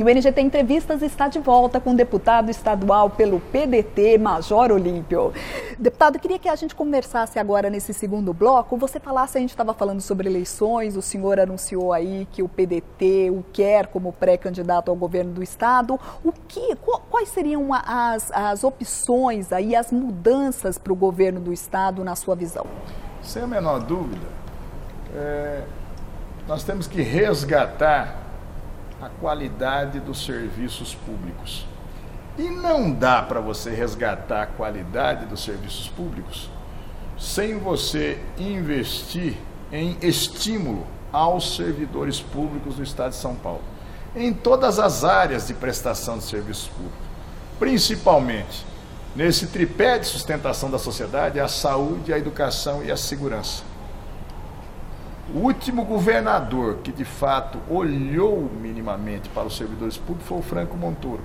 E o NGT Entrevistas está de volta com o deputado estadual pelo PDT, Major Olímpio. Deputado, eu queria que a gente conversasse agora nesse segundo bloco. Você falasse, a gente estava falando sobre eleições, o senhor anunciou aí que o PDT o quer como pré-candidato ao governo do estado. Quais seriam as opções aí, as mudanças para o governo do estado na sua visão? Sem a menor dúvida, nós temos que resgatar a qualidade dos serviços públicos. E não dá para você resgatar a qualidade dos serviços públicos sem você investir em estímulo aos servidores públicos do estado de São Paulo, em todas as áreas de prestação de serviços públicos, principalmente nesse tripé de sustentação da sociedade, a saúde, a educação e a segurança. O último governador que de fato olhou minimamente para os servidores públicos foi o Franco Montoro,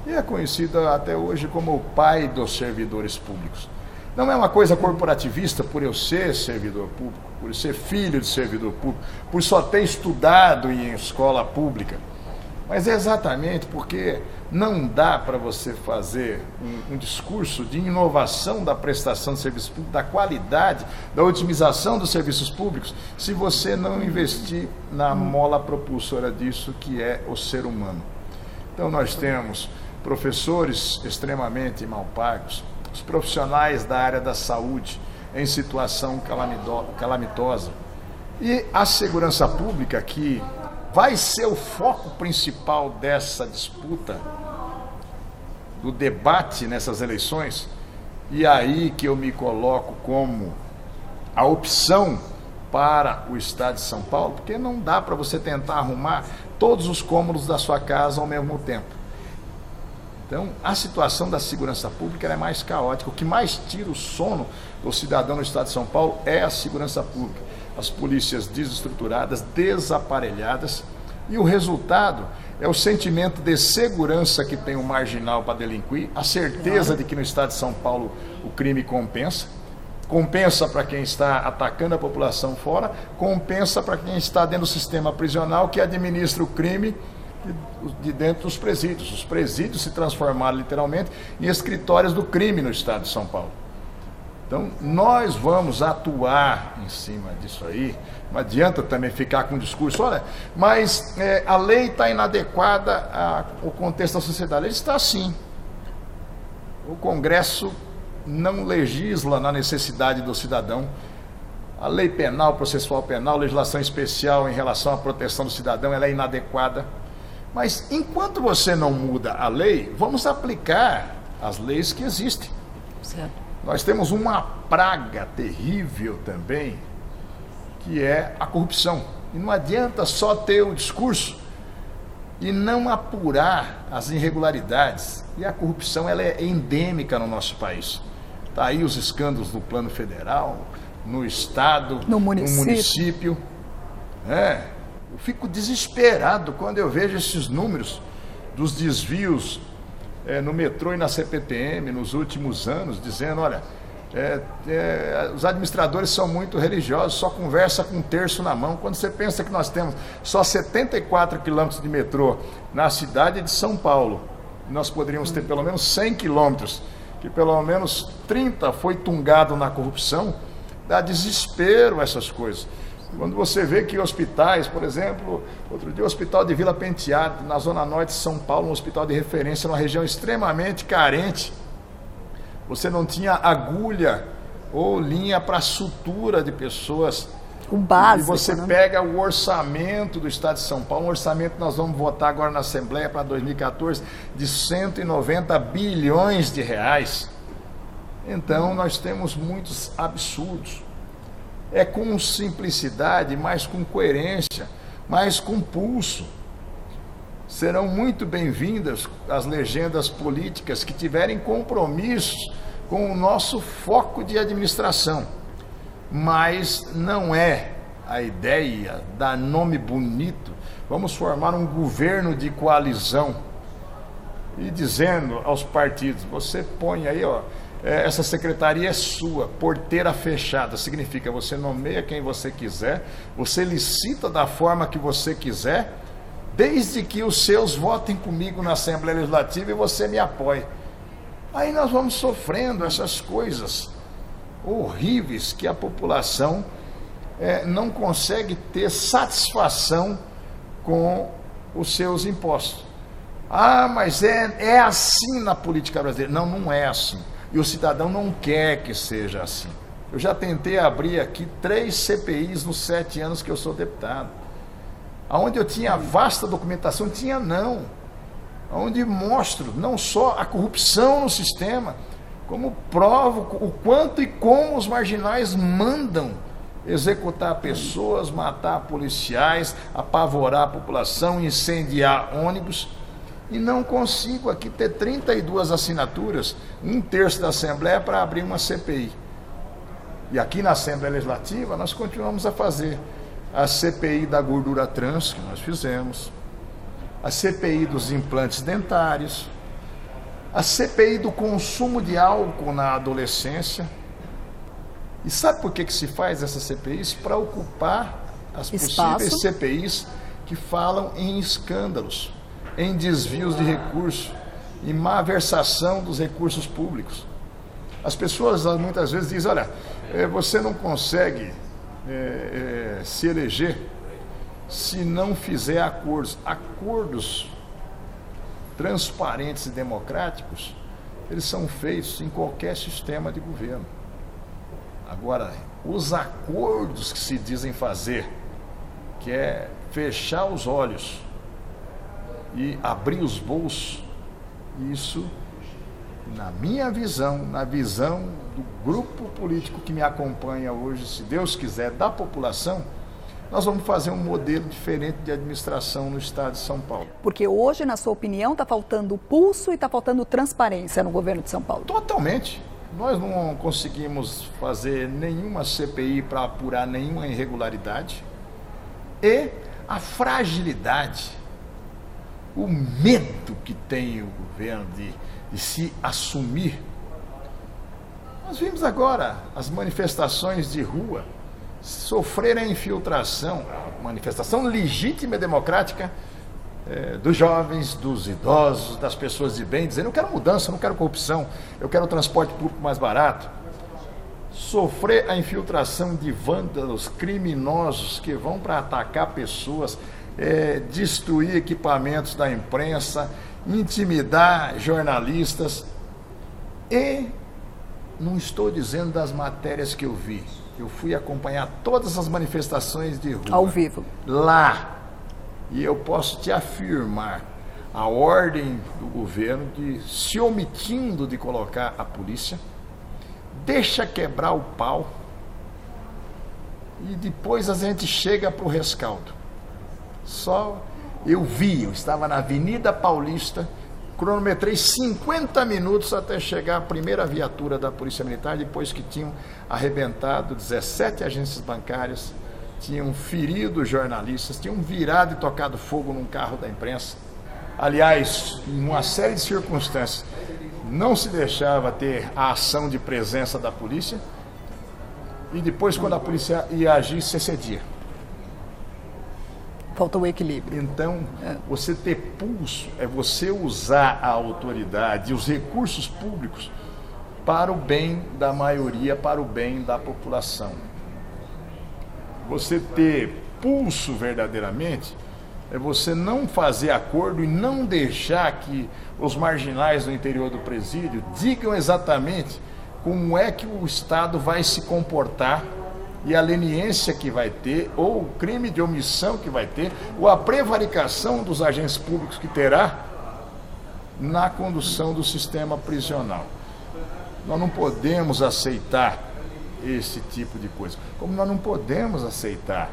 e é conhecido até hoje como o pai dos servidores públicos. Não é uma coisa corporativista por eu ser servidor público, por eu ser filho de servidor público, por só ter estudado em escola pública, mas é exatamente porque não dá para você fazer um discurso de inovação da prestação de serviços públicos, da qualidade, da otimização dos serviços públicos, se você não investir na mola propulsora disso, que é o ser humano. Então nós temos professores extremamente mal pagos, os profissionais da área da saúde em situação calamitosa, e a segurança pública, que vai ser o foco principal dessa disputa, do debate nessas eleições, e aí que eu me coloco como a opção para o estado de São Paulo, porque não dá para você tentar arrumar todos os cômodos da sua casa ao mesmo tempo. Então, a situação da segurança pública é mais caótica. O que mais tira o sono do cidadão no estado de São Paulo é a segurança pública. As polícias desestruturadas, desaparelhadas, e o resultado é o sentimento de segurança que tem o marginal para delinquir, a certeza de que no estado de São Paulo o crime compensa para quem está atacando a população fora, compensa para quem está dentro do sistema prisional, que administra o crime de dentro dos presídios. Os presídios se transformaram literalmente em escritórios do crime no estado de São Paulo. Então, nós vamos atuar em cima disso aí. Não adianta também ficar com o discurso, olha, mas a lei está inadequada ao contexto da sociedade. Ele está sim. O Congresso não legisla na necessidade do cidadão. A lei penal, processual penal, legislação especial em relação à proteção do cidadão, ela é inadequada. Mas enquanto você não muda a lei, vamos aplicar as leis que existem. Certo. Nós temos uma praga terrível também, que é a corrupção. E não adianta só ter o discurso e não apurar as irregularidades. E a corrupção, ela é endêmica no nosso país. Está aí os escândalos no plano federal, no estado, no município. Eu fico desesperado quando eu vejo esses números dos desvios no metrô e na CPTM nos últimos anos, dizendo, olha, os administradores são muito religiosos, só conversa com um terço na mão. Quando você pensa que nós temos só 74 quilômetros de metrô na cidade de São Paulo, nós poderíamos ter pelo menos 100 quilômetros, que pelo menos 30 foi tungado na corrupção, dá desespero essas coisas. Quando você vê que hospitais, por exemplo, outro dia o Hospital de Vila Penteado, na zona norte de São Paulo, um hospital de referência, numa região extremamente carente, você não tinha agulha ou linha para sutura de pessoas. O básico, e você pega o orçamento do estado de São Paulo, um orçamento que nós vamos votar agora na Assembleia para 2014, de 190 bilhões de reais. Então, nós temos muitos absurdos. É com simplicidade, mas com coerência, mas com pulso. Serão muito bem-vindas as legendas políticas que tiverem compromissos com o nosso foco de administração. Mas não é a ideia dar nome bonito, vamos formar um governo de coalizão, e dizendo aos partidos, você põe aí, essa secretaria é sua, porteira fechada, significa você nomeia quem você quiser, você licita da forma que você quiser, desde que os seus votem comigo na Assembleia Legislativa e você me apoie. Aí nós vamos sofrendo essas coisas horríveis que a população não consegue ter satisfação com os seus impostos. Ah, mas é assim na política brasileira. Não, não é assim. E o cidadão não quer que seja assim. Eu já tentei abrir aqui 3 CPIs nos 7 anos que eu sou deputado. Onde eu tinha vasta documentação, tinha não. Onde mostro não só a corrupção no sistema, como provo o quanto e como os marginais mandam executar pessoas, matar policiais, apavorar a população, incendiar ônibus. E não consigo aqui ter 32 assinaturas, 1/3 da Assembleia, para abrir uma CPI. E aqui na Assembleia Legislativa nós continuamos a fazer a CPI da gordura trans, que nós fizemos, a CPI dos implantes dentários, a CPI do consumo de álcool na adolescência. E sabe por que se faz essas CPIs? Para ocupar as possíveis CPIs que falam em escândalos, em desvios de recursos, em malversação dos recursos públicos. As pessoas muitas vezes dizem, olha, você não consegue se eleger se não fizer acordos. Acordos transparentes e democráticos, eles são feitos em qualquer sistema de governo. Agora, os acordos que se dizem fazer, que é fechar os olhos e abrir os bolsos, isso, na minha visão, na visão do grupo político que me acompanha hoje, se Deus quiser, da população, nós vamos fazer um modelo diferente de administração no estado de São Paulo. Porque hoje, na sua opinião, está faltando pulso e está faltando transparência no governo de São Paulo. Totalmente. Nós não conseguimos fazer nenhuma CPI para apurar nenhuma irregularidade. E a fragilidade, o medo que tem o governo de se assumir. Nós vimos agora as manifestações de rua sofrer a infiltração, manifestação legítima e democrática dos jovens, dos idosos, das pessoas de bem, dizendo, eu quero mudança, eu não quero corrupção, eu quero transporte público mais barato. Sofrer a infiltração de vândalos criminosos que vão para atacar pessoas, destruir equipamentos da imprensa, intimidar jornalistas. E não estou dizendo das matérias que eu vi. Eu fui acompanhar todas as manifestações de rua. Ao vivo. Lá. E eu posso te afirmar a ordem do governo de se omitindo de colocar a polícia, deixa quebrar o pau e depois a gente chega para o rescaldo. Só eu estava na Avenida Paulista, cronometrei 50 minutos até chegar a primeira viatura da Polícia Militar, depois que tinham arrebentado 17 agências bancárias, tinham ferido jornalistas, tinham virado e tocado fogo num carro da imprensa. Aliás, em uma série de circunstâncias, não se deixava ter a ação de presença da polícia e depois, quando a polícia ia agir, se excedia. Faltou o equilíbrio. Então, você ter pulso é você usar a autoridade e os recursos públicos para o bem da maioria, para o bem da população. Você ter pulso verdadeiramente é você não fazer acordo e não deixar que os marginais do interior do presídio digam exatamente como é que o Estado vai se comportar e a leniência que vai ter, ou o crime de omissão que vai ter, ou a prevaricação dos agentes públicos que terá na condução do sistema prisional. Nós não podemos aceitar esse tipo de coisa. Como nós não podemos aceitar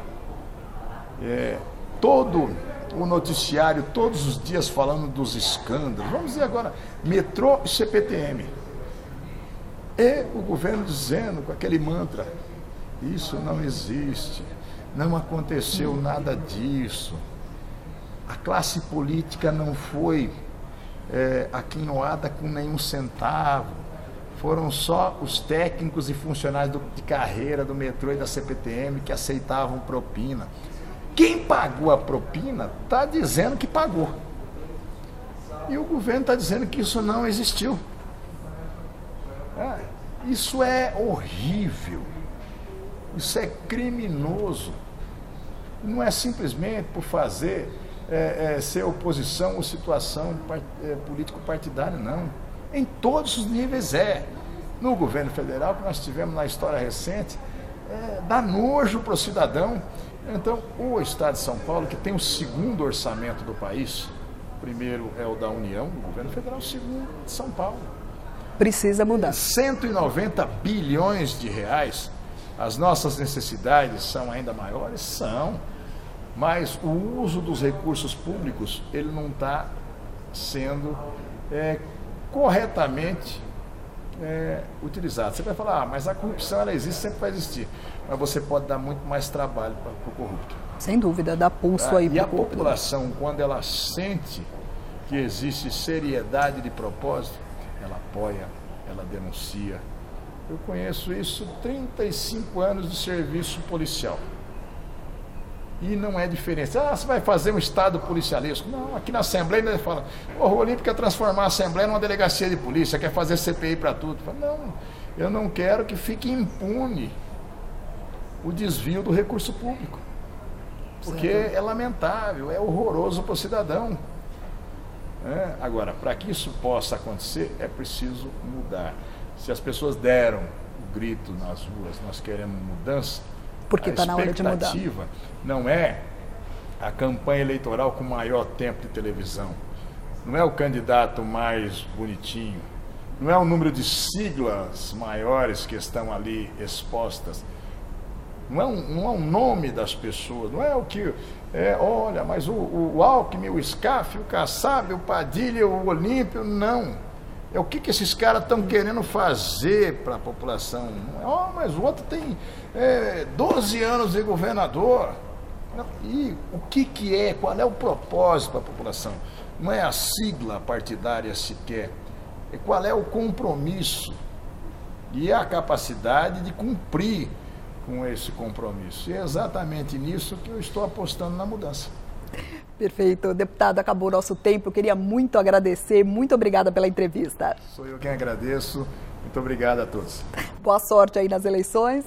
todo o noticiário, todos os dias falando dos escândalos. Vamos dizer agora, metrô e CPTM. E o governo dizendo com aquele mantra, isso não existe, não aconteceu nada disso. A classe política não foi aquinhoada com nenhum centavo. Foram só os técnicos e funcionários de carreira do metrô e da CPTM que aceitavam propina. quem pagou a propina está dizendo que pagou. E o governo está dizendo que isso não existiu. Isso é horrível. Isso é criminoso. Não é simplesmente por fazer ser oposição ou situação político-partidária, não. Em todos os níveis é. No governo federal, que nós tivemos na história recente, dá nojo para o cidadão. Então, o Estado de São Paulo, que tem o segundo orçamento do país, o primeiro é o da União, do governo federal, o segundo de São Paulo. Precisa mudar. 190 bilhões de reais. As nossas necessidades são ainda maiores? São. Mas o uso dos recursos públicos, ele não está sendo corretamente utilizado. Você vai falar, mas a corrupção ela existe, sempre vai existir. Mas você pode dar muito mais trabalho para o corrupto. Sem dúvida, dá pulso aí para o corrupto. E a corrupto. população, quando ela sente que existe seriedade de propósito, ela apoia, ela denuncia. Eu conheço isso, 35 anos de serviço policial. E não é diferente. Você vai fazer um estado policialesco? Não, aqui na Assembleia ele fala, o Olímpio quer transformar a Assembleia numa delegacia de polícia, quer fazer CPI para tudo. Falo, não, eu não quero que fique impune o desvio do recurso público. Porque é lamentável, é horroroso para o cidadão. Agora, para que isso possa acontecer, é preciso mudar. Se as pessoas deram o grito nas ruas, nós queremos mudança, porque está na hora de mudar. A expectativa não é a campanha eleitoral com maior tempo de televisão, não é o candidato mais bonitinho, não é o número de siglas maiores que estão ali expostas, não é o nome das pessoas, não é o que... olha, mas o Alckmin, o Scaff, o Kassab, o Padilha, o Olímpio, não. É o que esses caras estão querendo fazer para a população. Mas o outro tem 12 anos de governador. E o que é? Qual é o propósito para a população? Não é a sigla partidária sequer. Qual é o compromisso? E a capacidade de cumprir com esse compromisso. E é exatamente nisso que eu estou apostando na mudança. Perfeito. Deputado, acabou o nosso tempo. Eu queria muito agradecer. Muito obrigada pela entrevista. Sou eu quem agradeço. Muito obrigado a todos. Boa sorte aí nas eleições.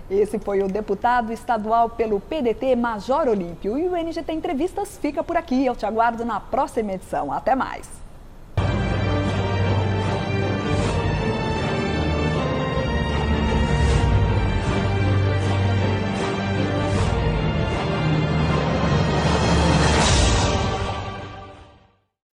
Esse foi o deputado estadual pelo PDT, Major Olímpio. E o NGT Entrevistas fica por aqui. Eu te aguardo na próxima edição. Até mais.